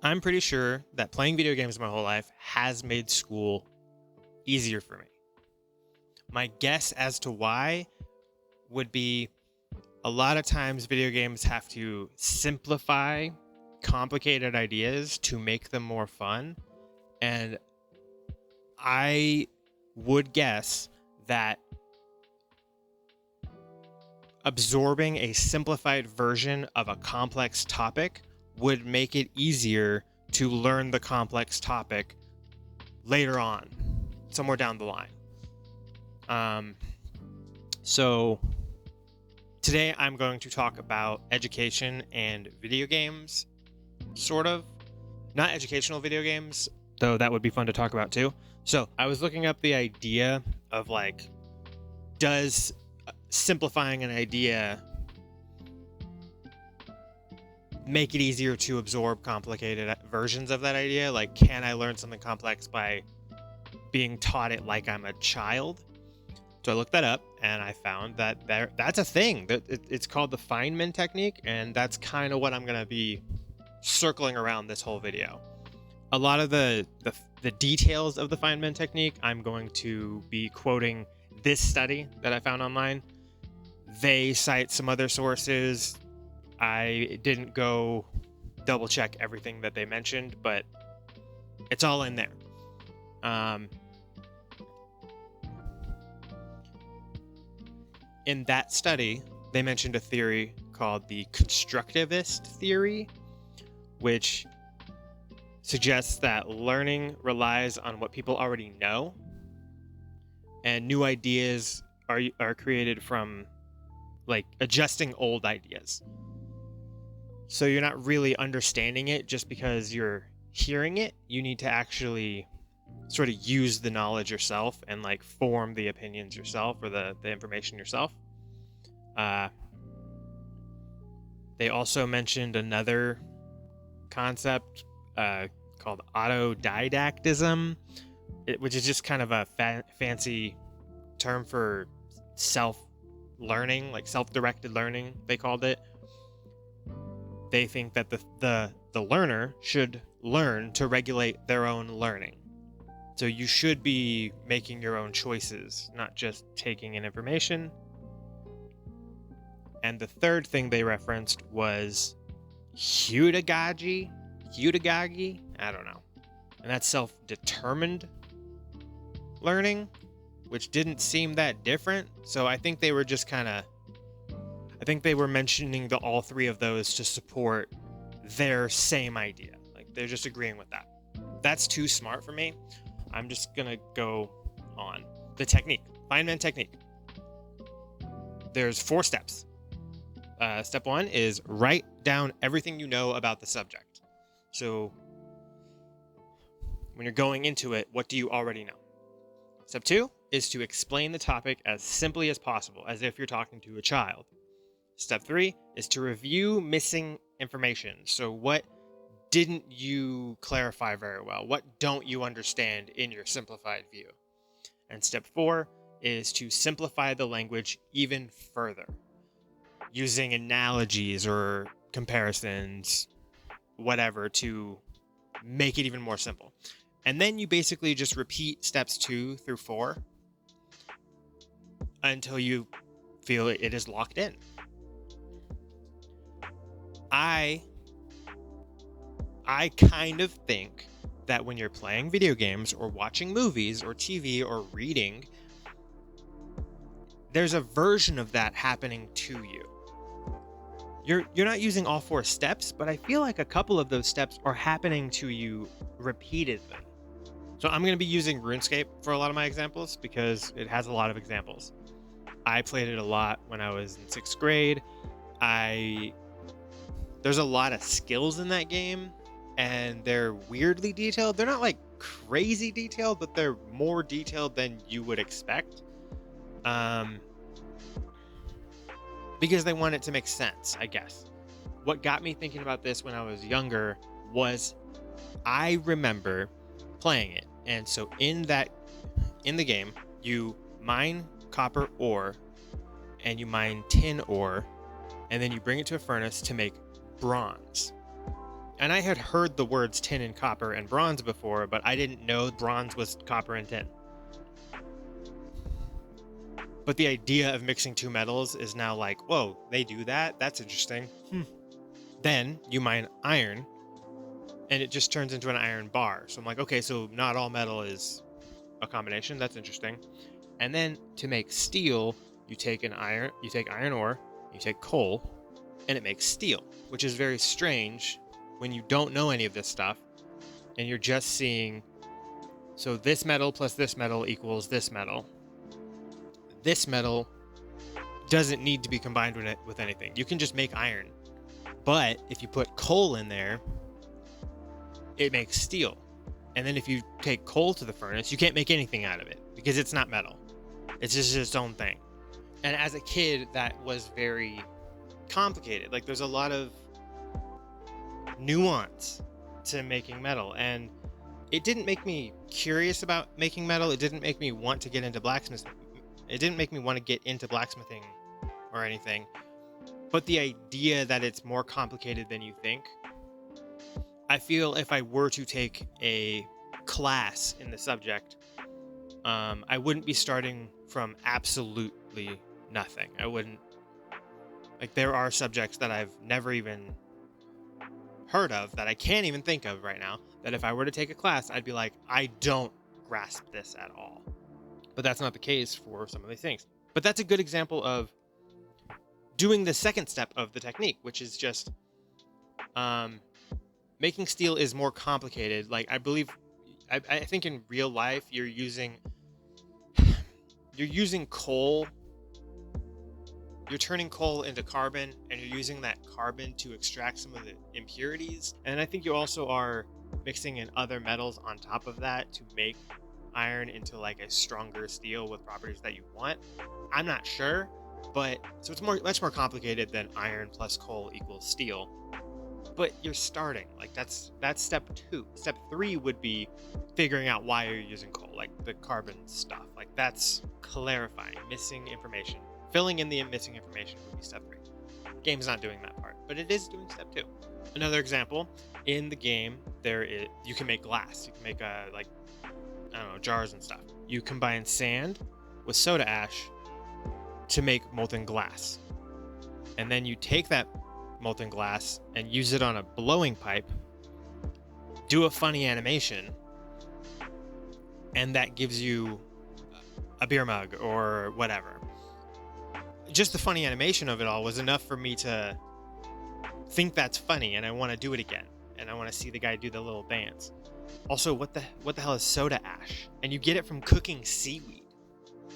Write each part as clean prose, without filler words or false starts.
I'm pretty sure that playing video games my whole life has made school easier for me. My guess as to why would be a lot of times video games have to simplify complicated ideas to make them more fun. And I would guess that absorbing a simplified version of a complex topic would make it easier to learn the complex topic later on, somewhere down the line. So today I'm going to talk about education and video games, sort of. Not educational video games, though that would be fun to talk about too. So I was looking up the idea of like, does simplifying an idea make it easier to absorb complicated versions of that idea? Like, can I learn something complex by being taught it like I'm a child? So I looked that up and I found that that's a thing. It's called the Feynman Technique, and that's kind of what I'm going to be circling around this whole video. A lot of the details of the Feynman Technique, I'm going to be quoting this study that I found online. They cite some other sources. I didn't go double check everything that they mentioned, but it's all in there. In that study, they mentioned a theory called the constructivist theory, which suggests that learning relies on what people already know, and new ideas are created from like adjusting old ideas. So you're not really understanding it just because you're hearing it. You need to actually sort of use the knowledge yourself and like form the opinions yourself, or the information yourself. They also mentioned another concept called autodidactism, which is just kind of a fancy term for self-learning, like self-directed learning, they called it. They think that the learner should learn to regulate their own learning. So you should be making your own choices, not just taking in information. And the third thing they referenced was heutagogy, I don't know. And that's self-determined learning, which didn't seem that different. So I think they were just I think they were mentioning all three of those to support their same idea. Like they're just agreeing with that. That's too smart for me. I'm just gonna go on. The technique, Feynman Technique. There's 4 steps. Step 1 is write down everything you know about the subject. So when you're going into it, what do you already know? Step 2 is to explain the topic as simply as possible, as if you're talking to a child. Step 3 is to review missing information. So what didn't you clarify very well? What don't you understand in your simplified view? And step 4 is to simplify the language even further, using analogies or comparisons, whatever, to make it even more simple. And then you basically just repeat steps 2 through 4 until you feel it is locked in. I kind of think that when you're playing video games or watching movies or TV or reading, there's a version of that happening to you. You're not using all 4 steps, but I feel like a couple of those steps are happening to you repeatedly. So I'm going to be using Runescape for a lot of my examples because it has a lot of examples. I played it a lot when I was in 6th grade. There's a lot of skills in that game, and they're weirdly detailed. They're not like crazy detailed, but they're more detailed than you would expect. Because they want it to make sense, I guess. What got me thinking about this when I was younger was I remember playing it. And so in the game, you mine copper ore and you mine tin ore, and then you bring it to a furnace to make bronze. And I had heard the words tin and copper and bronze before, but I didn't know bronze was copper and tin. But the idea of mixing two metals is now like, whoa, they do that? That's interesting. Then you mine iron, and it just turns into an iron bar. So I'm like, okay, so not all metal is a combination. That's interesting. And then to make steel, you take iron ore, you take coal, and it makes steel, which is very strange when you don't know any of this stuff, and you're just seeing, so this metal plus this metal equals this metal. This metal doesn't need to be combined with anything. You can just make iron. But if you put coal in there, it makes steel. And then if you take coal to the furnace, you can't make anything out of it because it's not metal. It's just its own thing. And as a kid, that was very complicated. Like, there's a lot of nuance to making metal. And it didn't make me curious about making metal. It didn't make me want to get into blacksmithing. It didn't make me want to get into blacksmithing or anything. But the idea that it's more complicated than you think, I feel if I were to take a class in the subject, I wouldn't be starting from absolutely nothing. I wouldn't, like, there are subjects that I've never even heard of, that I can't even think of right now, that if I were to take a class, I'd be like, I don't grasp this at all. But that's not the case for some of these things. But that's a good example of doing the second step of the technique, which is just making steel is more complicated. Like, I think in real life, you're using coal. You're turning coal into carbon, and you're using that carbon to extract some of the impurities. And I think you also are mixing in other metals on top of that to make iron into like a stronger steel with properties that you want. I'm not sure, but so it's much more complicated than iron plus coal equals steel. But you're starting, like, that's step 2. Step 3 would be figuring out why you're using coal, like the carbon stuff. Like, that's clarifying missing information. Filling in the missing information would be step 3. Game's not doing that part, but it is doing step 2. Another example, in the game, you can make glass. You can make jars and stuff. You combine sand with soda ash to make molten glass. And then you take that molten glass and use it on a blowing pipe, do a funny animation, and that gives you a beer mug or whatever. Just the funny animation of it all was enough for me to think that's funny, and I want to do it again, and I want to see the guy do the little dance. Also, what the hell is soda ash? And you get it from cooking seaweed.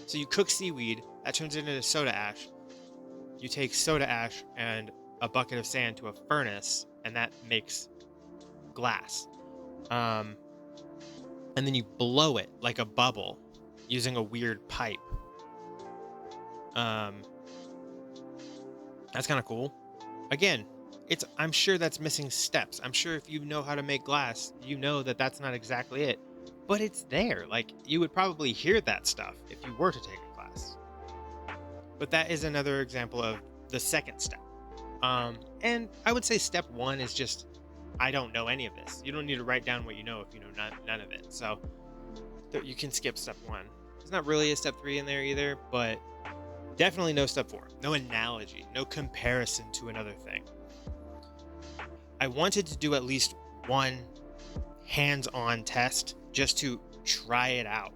So you cook seaweed, that turns it into soda ash. You take soda ash and a bucket of sand to a furnace, and that makes glass. And then you blow it like a bubble using a weird pipe. That's kind of cool. Again, I'm sure that's missing steps. I'm sure if you know how to make glass, you know that that's not exactly it. But it's there. Like, you would probably hear that stuff if you were to take a class. But that is another example of the second step. And I would say step 1 is just, I don't know any of this. You don't need to write down what you know if you know none of it. So you can skip step 1. There's not really a step 3 in there either, but definitely no step 4. No analogy, no comparison to another thing. I wanted to do at least one hands-on test just to try it out.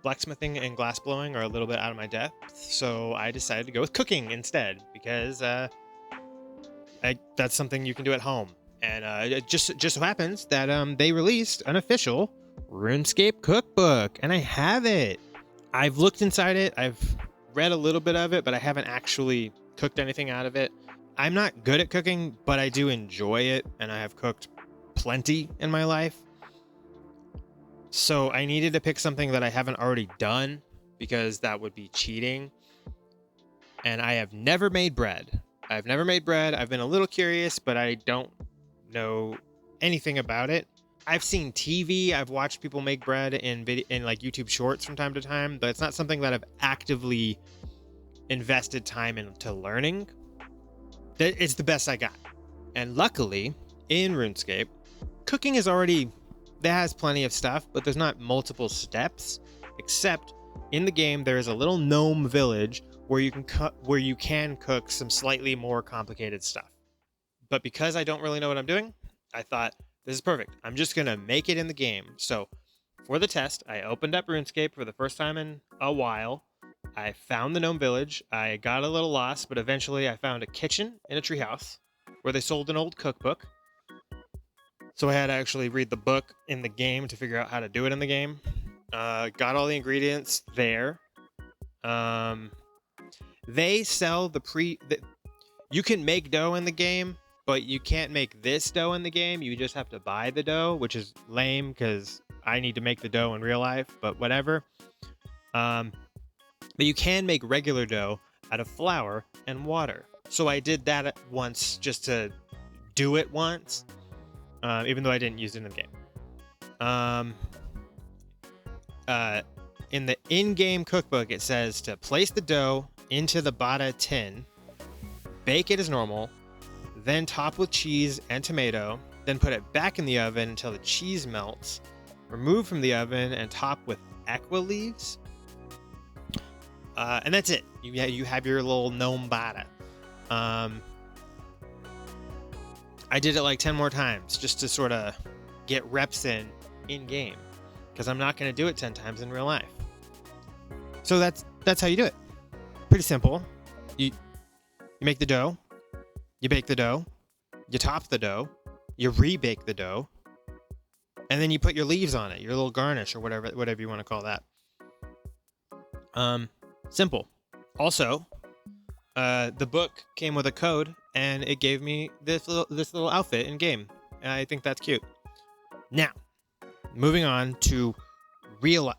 Blacksmithing and glass blowing are a little bit out of my depth, so I decided to go with cooking instead, because that's something you can do at home. And it just so happens that they released an official Runescape cookbook, and I have it. I've looked inside it, I've read a little bit of it, but I haven't actually cooked anything out of it. I'm not good at cooking, but I do enjoy it, and I have cooked plenty in my life. So I needed to pick something that I haven't already done, because that would be cheating. And I have never made bread. I've been a little curious, but I don't know anything about it. I've seen TV. I've watched people make bread in like YouTube shorts from time to time, but it's not something that I've actively invested time into learning. It's the best I got. And luckily, in RuneScape, cooking is already, that has plenty of stuff, but there's not multiple steps, except in the game there is a little gnome village where you can cook some slightly more complicated stuff. But because I don't really know what I'm doing, I thought this is perfect. I'm just gonna make it in the game. So for the test, I opened up RuneScape for the first time in a while. I found the gnome village. I got a little lost, but eventually I found a kitchen in a treehouse where they sold an old cookbook. So I had to actually read the book in the game to figure out how to do it in the game. Got all the ingredients there. They sell you can make dough in the game, but you can't make this dough in the game. You just have to buy the dough, which is lame because I need to make the dough in real life, but whatever. But you can make regular dough out of flour and water. So I did that once just to do it once, even though I didn't use it in the game. In the in-game cookbook, it says to place the dough into the bata tin, bake it as normal, then top with cheese and tomato, then put it back in the oven until the cheese melts, remove from the oven and top with aqua leaves. And that's it. You have your little gnome bata. I did it like 10 more times just to sort of get reps in game, because I'm not going to do it 10 times in real life. So that's how you do it. Pretty simple. You make the dough, you bake the dough, you top the dough, you rebake the dough, and then you put your leaves on it, your little garnish or whatever you want to call that. Simple. Also, the book came with a code, and it gave me this little outfit in game, and I think that's cute. Now, moving on to real life.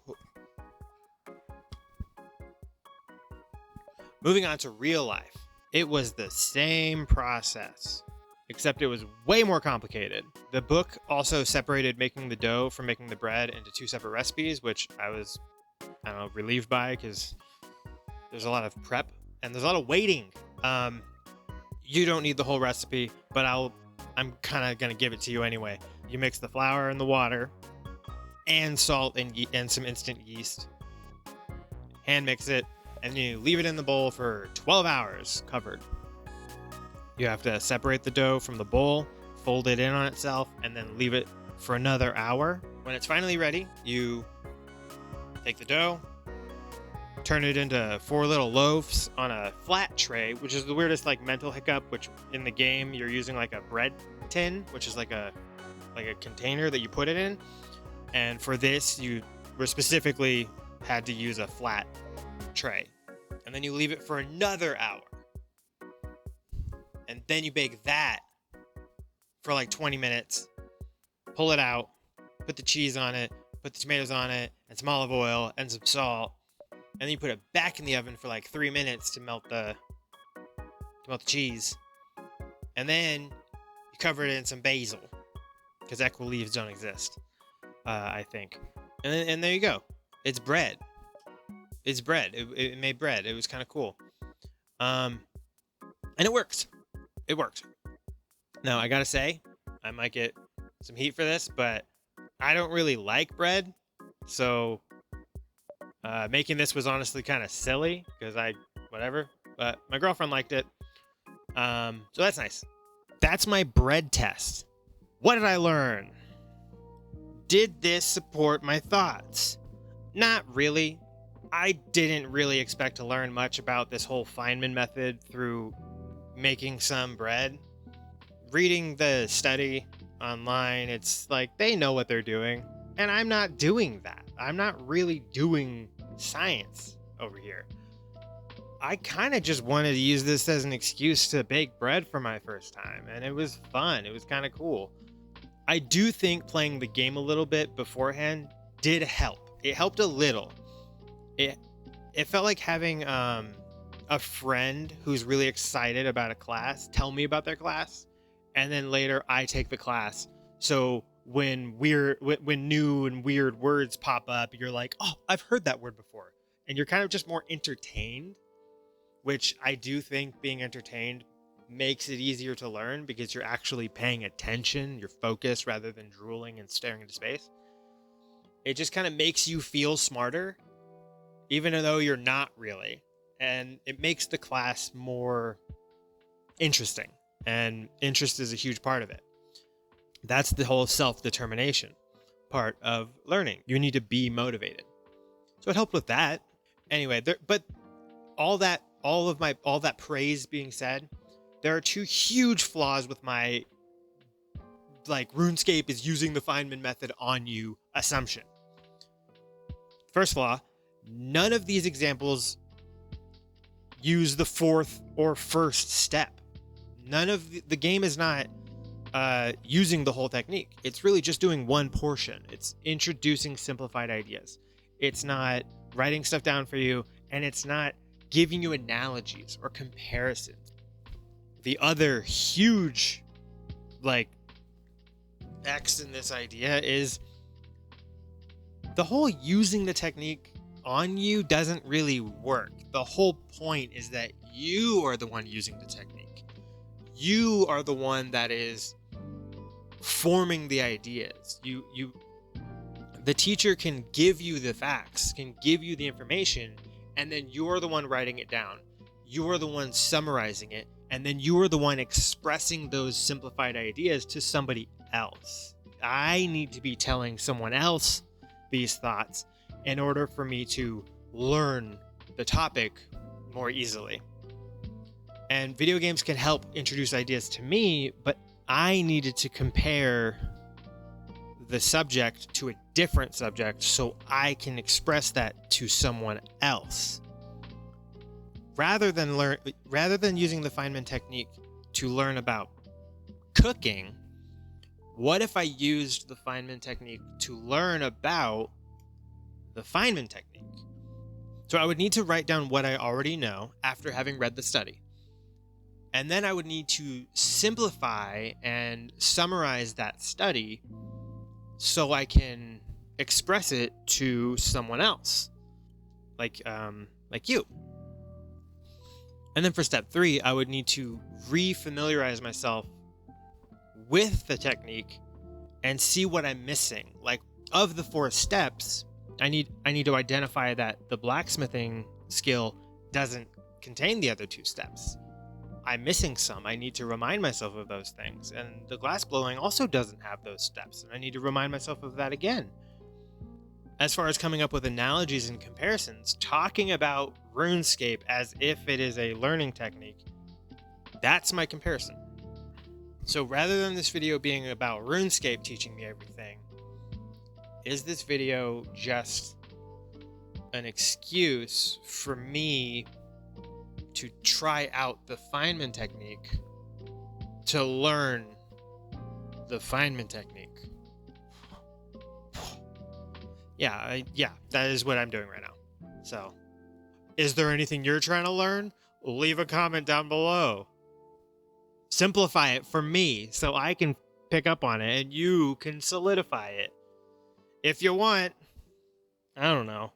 It was the same process, except it was way more complicated. The book also separated making the dough from making the bread into 2 separate recipes, which I was, relieved by, because there's a lot of prep and there's a lot of waiting. You don't need the whole recipe, but I'm kind of going to give it to you anyway. You mix the flour and the water and salt and some instant yeast. Hand mix it, and you leave it in the bowl for 12 hours covered. You have to separate the dough from the bowl, fold it in on itself, and then leave it for another hour. When it's finally ready, you take the dough, turn it into 4 little loaves on a flat tray, which is the weirdest mental hiccup, which in the game you're using a bread tin, which is like a container that you put it in. And for this, you were specifically had to use a flat tray. And then you leave it for another hour. And then you bake that for 20 minutes. Pull it out, put the cheese on it, put the tomatoes on it, and some olive oil and some salt. And then you put it back in the oven for 3 minutes to melt the cheese. And then you cover it in some basil, because aqua leaves don't exist, I think. And there you go. It's bread. It made bread. It was kind of cool. And it works. It worked. Now, I gotta say, I might get some heat for this, but I don't really like bread. So making this was honestly kind of silly, because whatever. But my girlfriend liked it. So that's nice. That's my bread test. What did I learn? Did this support my thoughts? Not really. I didn't really expect to learn much about this whole Feynman method through making some bread. Reading the study online, it's they know what they're doing, and I'm not doing that. I'm not really doing science over here. I kind of just wanted to use this as an excuse to bake bread for my first time, and it was fun. It was kind of cool. I do think playing the game a little bit beforehand did help. It helped a little. It felt like having a friend who's really excited about a class tell me about their class, and then later I take the class. So when new and weird words pop up, you're like, oh, I've heard that word before. And you're kind of just more entertained, which I do think being entertained makes it easier to learn because you're actually paying attention, you're focused rather than drooling and staring into space. It just kind of makes you feel smarter, even though you're not really. And it makes the class more interesting. And interest is a huge part of it. That's the whole self-determination part of learning. You need to be motivated. So it helped with that. Anyway, but all that praise being said, there are two huge flaws with my RuneScape is using the Feynman method on you assumption. First flaw, none of these examples use the fourth or first step. None of the game is not using the whole technique. It's really just doing one portion. It's introducing simplified ideas. It's not writing stuff down for you, and it's not giving you analogies or comparisons. The other huge X in this idea is the whole using the technique on you doesn't really work. The whole point is that you are the one using the technique. You are the one that is forming the ideas. The teacher can give you the facts, can give you the information, and then you're the one writing it down. You're the one summarizing it, and then you're the one expressing those simplified ideas to somebody else. I need to be telling someone else these thoughts in order for me to learn the topic more easily. And video games can help introduce ideas to me, but I needed to compare the subject to a different subject so I can express that to someone else. Rather than using the Feynman technique to learn about cooking, what if I used the Feynman technique to learn about the Feynman technique? So I would need to write down what I already know after having read the study. And then I would need to simplify and summarize that study so I can express it to someone else, like you. And then for step 3, I would need to re-familiarize myself with the technique and see what I'm missing. Like, of the 4 steps, I need to identify that the blacksmithing skill doesn't contain the other 2 steps. I'm missing some. I need to remind myself of those things. And the glass blowing also doesn't have those steps, and I need to remind myself of that again. As far as coming up with analogies and comparisons, talking about RuneScape as if it is a learning technique, that's my comparison. So rather than this video being about RuneScape teaching me everything, is this video just an excuse for me to try out the Feynman technique to learn the Feynman technique? Yeah, that is what I'm doing right now. So, is there anything you're trying to learn? Leave a comment down below. Simplify it for me so I can pick up on it and you can solidify it. If you want, I don't know.